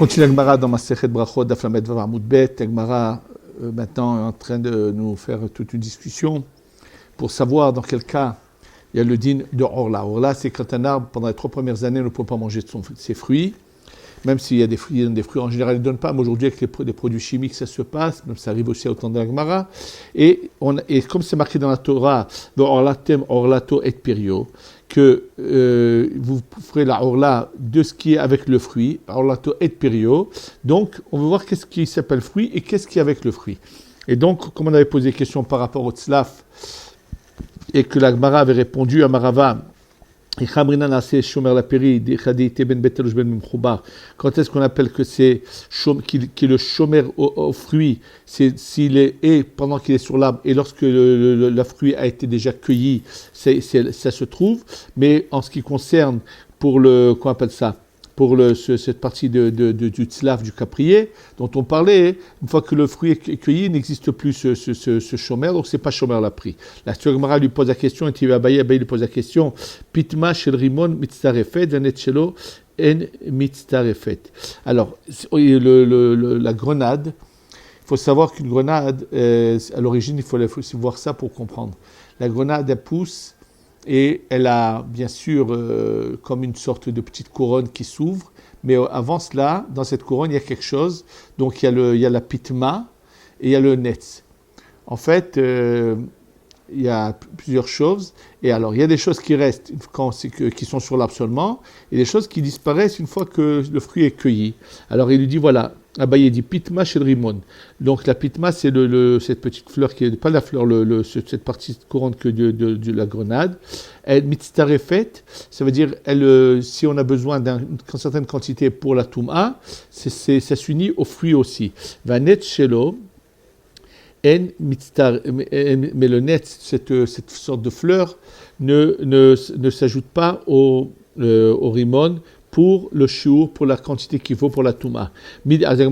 continue la Gemara dans Masechet Brachot, Daf Lamed Vav Amud Bet. La Gemara maintenant est en train de nous faire toute une discussion pour savoir dans quel cas il y a le din de Orla. Orla, c'est quand un arbre, pendant les 3 premières années, ne peut pas manger ses fruits. Même s'il y a des fruits en général, ils ne donnent pas. Mais aujourd'hui, avec les produits chimiques, ça se passe. Même ça arrive aussi au temps de la Gemara. Et comme c'est marqué dans la Torah, Orlatem Orlato et Pirio, que vous ferez la Orla de ce qui est avec le fruit, Orlato et Pirio. Donc, on va voir qu'est-ce qui s'appelle fruit et qu'est-ce qui est avec le fruit. Et donc, comme on avait posé des questions par rapport au tzlaf, et que la Gemara avait répondu à Marava, quand est-ce qu'on appelle que c'est qui est le shomer au fruit, c'est s'il est pendant qu'il est sur l'arbre et lorsque le fruit a été déjà cueilli, ça se trouve. Mais en ce qui concerne pour le qu'on appelle ça, pour cette partie du tzlaf, du caprier, dont on parlait, une fois que le fruit est cueilli, il n'existe plus ce shomer, donc c'est pas shomer la pris. La Gemara lui pose la question, et Abaye lui pose la question, Pitma shel rimon mitzarefet, venet shelo en mitzarefet. Alors, la grenade, il faut savoir qu'une grenade, à l'origine, il faut voir ça pour comprendre. La grenade, elle pousse, et elle a bien sûr comme une sorte de petite couronne qui s'ouvre, mais avant cela, dans cette couronne, il y a quelque chose. Donc il y a la pitma et il y a le netz. En fait, il y a plusieurs choses. Et alors, il y a des choses qui restent qui sont sur l'arbre seulement, et des choses qui disparaissent une fois que le fruit est cueilli. Alors il lui dit voilà. Abaye dit pitma chez le rimon. Donc la pitma, c'est cette petite fleur qui n'est pas la fleur, cette partie couronne que de la grenade. Elle mitztarefet, ça veut dire si on a besoin d'une certaine quantité pour la touma, ça s'unit au fruit aussi. Vanet shelo en mitztar, mais le net, cette sorte de fleur, ne s'ajoute pas au rimon pour le shiur, pour la quantité qu'il faut pour la touma. Puisqu'on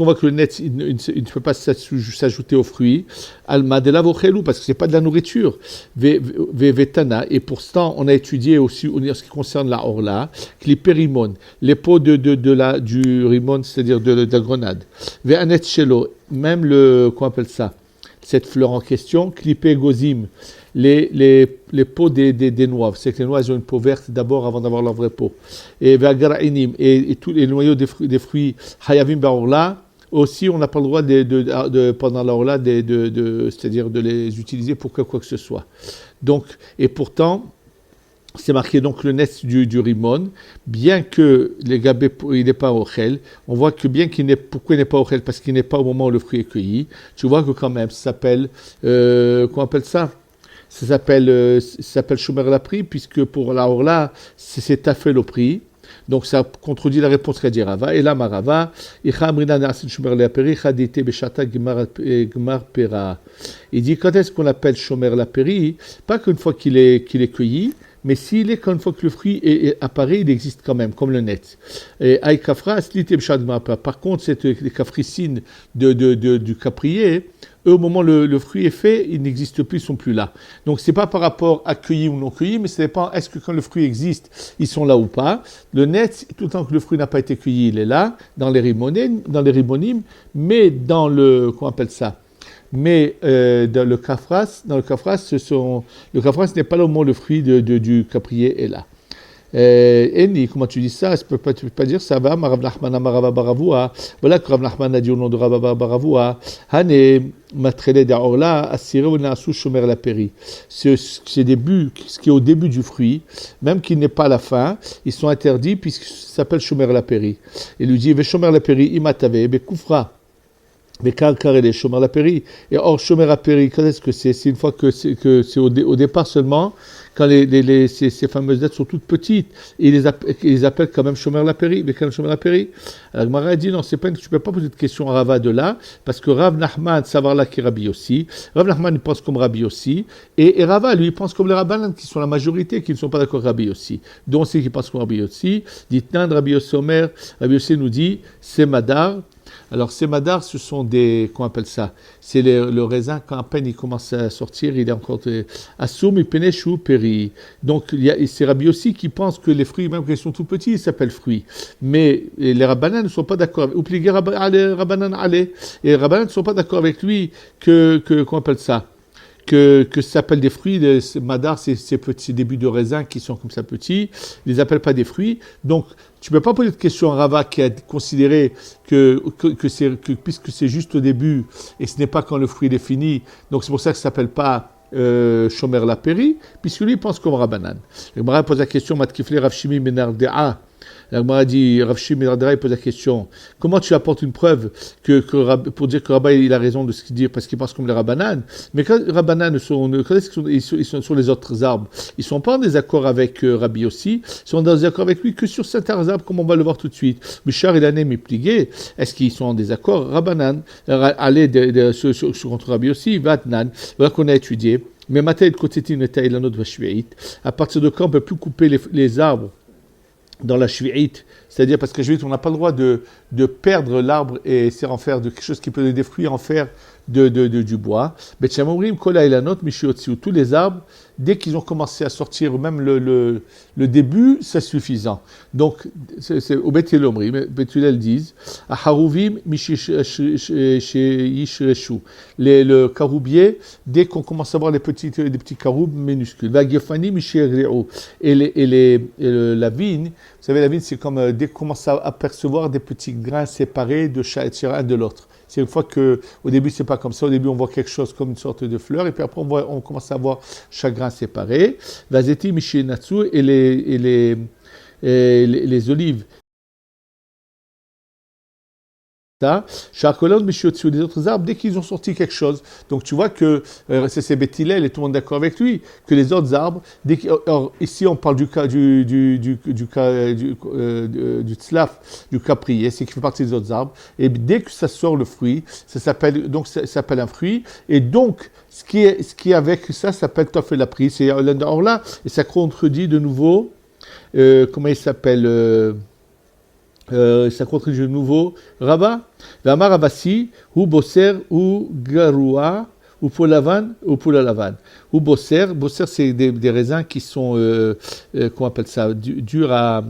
voit que le net, il ne peut pas s'ajouter aux fruits, parce que ce n'est pas de la nourriture. Et pourtant, on a étudié aussi en ce qui concerne la orla, les périmon, les peaux du rimon, c'est-à-dire de la grenade. Même qu'on appelle ça, cette fleur en question, clippé gozim, les peaux des noix. C'est que les noix, elles ont une peau verte d'abord avant d'avoir leur vraie peau. Et tous les noyaux des fruits, hayavim ba'orla, aussi on n'a pas le droit pendant l'orla, c'est-à-dire de les utiliser pour quoi que ce soit. Donc, et pourtant, c'est marqué donc le net du rimon, bien que les gabé, il n'est pas au chel, on voit que pourquoi il n'est pas au chel, parce qu'il n'est pas au moment où le fruit est cueilli, tu vois que quand même, ça s'appelle, qu'on appelle ça? Ça s'appelle shomer la pri, puisque pour la orla, c'est tafel au prix. Donc ça contredit la réponse qu'a dit Rava. Et là, Marava, il dit quand est-ce qu'on appelle shomer la peri? Pas qu'une fois qu'il est cueilli, mais une fois que le fruit apparaît, il existe quand même, comme le net. Et par contre, les capricines du caprier, eux, au moment où le fruit est fait, ils n'existent plus, ils ne sont plus là. Donc, ce n'est pas par rapport à cueilli ou non cueilli, mais ça dépend, est-ce que quand le fruit existe, ils sont là ou pas. Le net, tout le temps que le fruit n'a pas été cueilli, il est là, dans les rimonimes, mais dans le, comment on appelle ça? Mais dans le kafras, le kafras n'est pas là au moment où le fruit du caprier est là. Eni, comment tu dis ça? Tu peux pas dire ça va. Rav Nachman Marava Baravua. Voilà que Rav Nachman a dit au nom de Rav Baravua. Hane matrele d'orla asiré ou naasu shomer la peri. Ce qui est au début du fruit, même qu'il n'est pas à la fin, ils sont interdits puisque ça s'appelle shomer la peri. Il lui dit ve shomer la peri imatave be kufra. Mais carré shomer la peri. Et or shomer la peri, quand est-ce que c'est? C'est une fois que c'est au départ seulement, quand ces fameuses dates sont toutes petites, et ils les appellent quand même shomer la peri. Mais quand shomer la peri, alors Gemara dit non, tu ne peux pas poser de question à Rava de là, parce que Rav Nachman savoir là qui est Rabbi aussi. Rav Nachman il pense comme Rabbi aussi, et Rava lui il pense comme les Rabbanan qui sont la majorité, qui ne sont pas d'accord avec Rabbi aussi. Donc c'est qui pense comme Rabbi aussi. Dit Rabbi Yossi Omer, Rabbi Yossi nous dit c'est Madar. Alors, ces madars, ce sont qu'on appelle ça? C'est le raisin, quand à peine il commence à sortir, il est encore assoum et penechou péri. Donc, c'est Rabbi aussi qui pense que les fruits, même quand ils sont tout petits, ils s'appellent fruits. Mais les rabbanan ne sont pas d'accord. Oubliez rabbanan allez. Et les rabbanan ne sont pas d'accord avec lui qu'on appelle ça? Que ça s'appelle des fruits, les madars, ces petits débuts de raisin qui sont comme ça petits, ils les appellent pas des fruits. Donc, tu ne peux pas poser de question à Rava qui a considéré que puisque c'est juste au début et ce n'est pas quand le fruit est fini, donc c'est pour ça que ça s'appelle pas Shomer la Peri, puisque lui il pense comme Rabbanan. Le Gemara pose la question, Matkifle Rav Shimi Menardea. La Gemara dit, Rav Shimi Menardea il pose la question, comment tu apportes une preuve pour dire que Rabba il a raison de ce qu'il dit parce qu'il pense comme les Rabbanan. Mais quand les Rabbanan ils sont sur les autres arbres, ils ne sont pas en désaccord avec Rabbi aussi, ils sont en désaccord avec lui que sur certains arbres, comme on va le voir tout de suite. Bishar et l'année mipligué, est-ce qu'ils sont en désaccord? Rabbanan, allez contre Rabbi aussi, Vatnan, voilà qu'on a étudié. Mais Matay de côté de la note à partir de quand on ne peut plus couper les arbres dans la shvi'it, c'est-à-dire parce que shvi'it, on n'a pas le droit de perdre l'arbre et c'est en faire de quelque chose qui peut donner des fruits, en faire du bois. Bet Shamomrim, Kola et la note, Mishiotziu, tous les arbres, dès qu'ils ont commencé à sortir, même le début, c'est suffisant. Donc, c'est au Bet Yelomrim, Betulel disent, à Haruvim, Mishishreshu, le caroubier, dès qu'on commence à voir des petits caroubes minuscules. Vagefani, Mishireu, et la vigne, vous savez, la vigne, c'est comme dès qu'on commence à apercevoir des petits grains séparés de un de l'autre. C'est une fois que, au début, c'est pas comme ça. Au début, on voit quelque chose comme une sorte de fleur, et puis après, on commence à voir chaque grain séparé. Vazeti, Mishinatsu, et les olives. Charcolone, Michiotsu, les autres arbres, dès qu'ils ont sorti quelque chose. Donc tu vois que c'est Bethilel et tout le monde est d'accord avec lui, que les autres arbres, ici on parle du tzlaf, du caprier, c'est qui fait partie des autres arbres, et dès que ça sort le fruit, ça s'appelle un fruit, et donc ce qui est avec ça s'appelle tofel lapri, c'est or là, et ça contredit de nouveau, comment il s'appelle ça contredit de nouveau Rabat. Vamar Abassi, ou Bosser, ou Garoua, ou Poulavan, ou Poulalavan. Ou Bosser c'est des raisins qui sont, comment on appelle ça, durs à.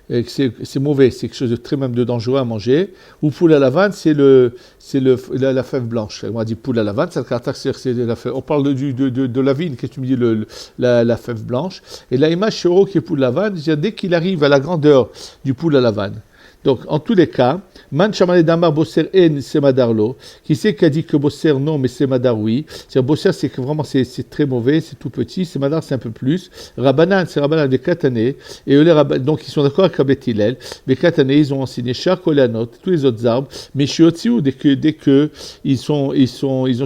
C'est mauvais, c'est quelque chose de très même de dangereux à manger. Ou poule à la vanne, c'est la fève blanche. On dit poule à la vanne, c'est le caractère, c'est la fève. On parle de la vigne, qu'est-ce que tu me dis, la fève blanche. Et la image chéro qui est poule à la vanne, dès qu'il arrive à la grandeur du poule à la vanne. Donc, en tous les cas, Man Shamane Damar Bosser En Semadarlo, qui c'est qui a dit que Bosser non, mais Semadar oui. C'est-à-dire, Bosser, c'est que vraiment, c'est très mauvais, c'est tout petit. Semadar, c'est un peu plus. Rabbanan, c'est Rabbanan des Katané. Et eux, donc, ils sont d'accord avec Rabbi Hillel. Les Katané, ils ont enseigné Char Kolanot, tous les autres arbres. Mais Shiotziu, dès que ils ont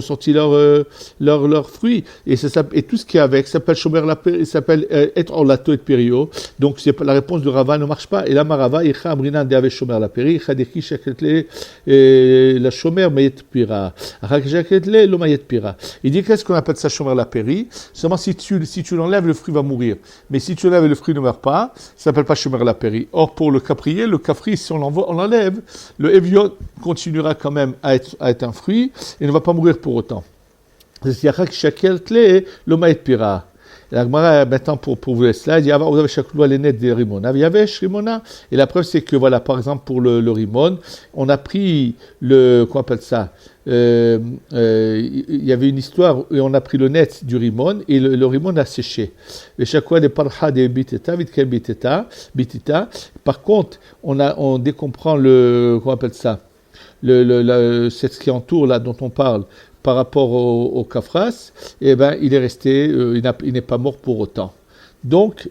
sorti leurs fruits. Et tout ce qui est avec, ça s'appelle Shomer Lapéri, s'appelle être en lato et perio. Donc, la réponse de Rava ne marche pas. Et là, Marava, Icha Amrinan de Shomer la Peri, Khadeki Shaketle, la Shomer Mayet Pira. Shaketle, lo Mayet Pira. Il dit qu'est-ce qu'on appelle ça Shomer la Peri? Seulement si tu l'enlèves, le fruit va mourir. Mais si tu l'enlèves et le fruit ne meurt pas, ça s'appelle pas Shomer la Peri. Or, pour le caprier, le cafri, si on l'enlève, le Evion continuera quand même à être un fruit et ne va pas mourir pour autant. C'est Shaketle, lo Mayet Pira. La Gemara, maintenant, pour vous laisser là, il dit, vous avez chaque loi les nets des Rimona. Il y avait Rimona. Et la preuve, c'est que, voilà, par exemple, pour le Rimon, on a pris comment on appelle ça? Il y avait une histoire où on a pris le net du Rimon et le Rimon a séché. Et chaque fois, des parha des biteta, bitita. Par contre, dès qu'on prend comment on appelle ça? C'est ce qui entoure, là, dont on parle, par rapport au Kafras, eh ben, il est resté, il n'est pas mort pour autant. Donc,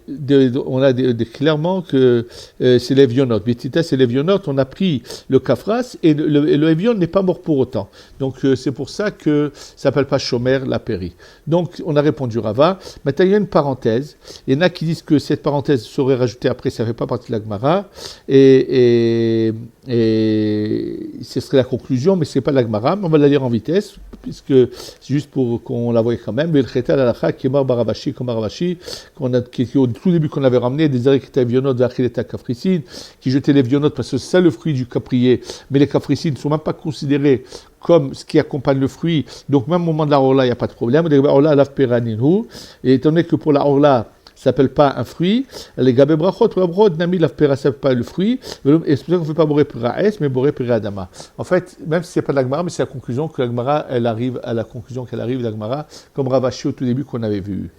on a clairement que c'est l'Evionot. Bitita, c'est l'Evionot. On a pris le Kafras et le Evion n'est pas mort pour autant. Donc, c'est pour ça que ça s'appelle pas Shomer la Peri. Donc, on a répondu Rava. Maintenant, il y a une parenthèse. Il y en a qui disent que cette parenthèse serait rajoutée après, ça ne fait pas partie de la Gemara. Et ce serait la conclusion, mais ce n'est pas la Gemara. Mais on va la lire en vitesse, puisque c'est juste pour qu'on la voie quand même. Mais le Chetal Alakha, qui est mort Baravashi, comme Baravashi, qu'on a au tout début qu'on avait ramené, des Ereketa Vionot, Vachileta Kafricine, qui jetaient les Vionot parce que c'est ça le fruit du caprier, mais les Kafricines ne sont même pas considérés comme ce qui accompagne le fruit, donc même au moment de la Orla, il n'y a pas de problème. Orla, Laf Peraninhu, et étant donné que pour la Orla, ça s'appelle pas un fruit. Les gabé brachot, brod, nami la pera, ça s'appelle pas le fruit. Et c'est pour ça qu'on ne fait pas boré pera es, mais boré pera adama. En fait, même si c'est pas de l'agmara, mais c'est la conclusion que l'agmara, elle arrive à la conclusion qu'elle arrive l'agmara, comme Ravashi au tout début qu'on avait vu.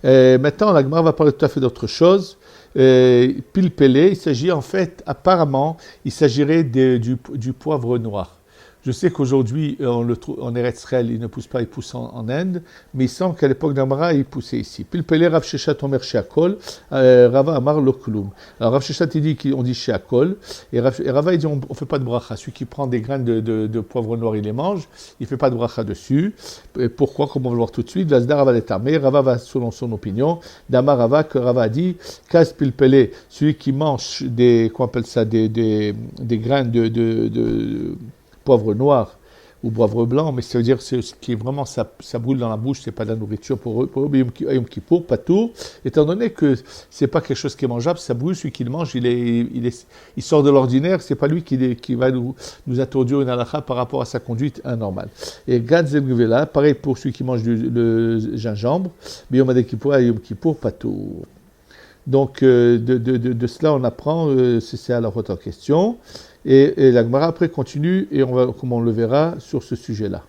Maintenant, l'agmara va parler tout à fait d'autre chose. Pilpelé, il s'agit en fait, apparemment, il s'agirait du poivre noir. Je sais qu'aujourd'hui, on le trouve en Eretz Israël, il ne pousse pas, il pousse en Inde, mais il semble qu'à l'époque d'Amara, il poussait ici. Pilpelé, Rav Sheshat Omer Sheakol, Rava Amar Loklum. Alors Rav Sheshat, il dit qu'on dit Sheakol, et Rava, il dit on ne fait pas de bracha. Celui qui prend des graines de poivre noir, il les mange, il ne fait pas de bracha dessus. Et pourquoi? Comme on va le voir tout de suite, L'Asdar Rava l'étarmé, Rava va selon son opinion, d'Amar Rava, que Rava a dit, Kas Pilpelé, celui qui mange qu'on appelle ça, des graines de poivre noir ou poivre blanc, mais ça veut dire c'est ce qui est vraiment, ça brûle dans la bouche, c'est pas de la nourriture pour eux, Yom Kippour, pas tout, étant donné que c'est pas quelque chose qui est mangeable, ça brûle, celui qui le mange, il sort de l'ordinaire, c'est pas lui qui va nous introduire une halakha par rapport à sa conduite anormale. Et Gad Zemgvela, pareil pour celui qui mange le gingembre, mais Yom Kippour, pas tout. Donc, de cela, on apprend, c'est à la haute en question. Et la Gemara après continue, et comme on le verra, sur ce sujet-là.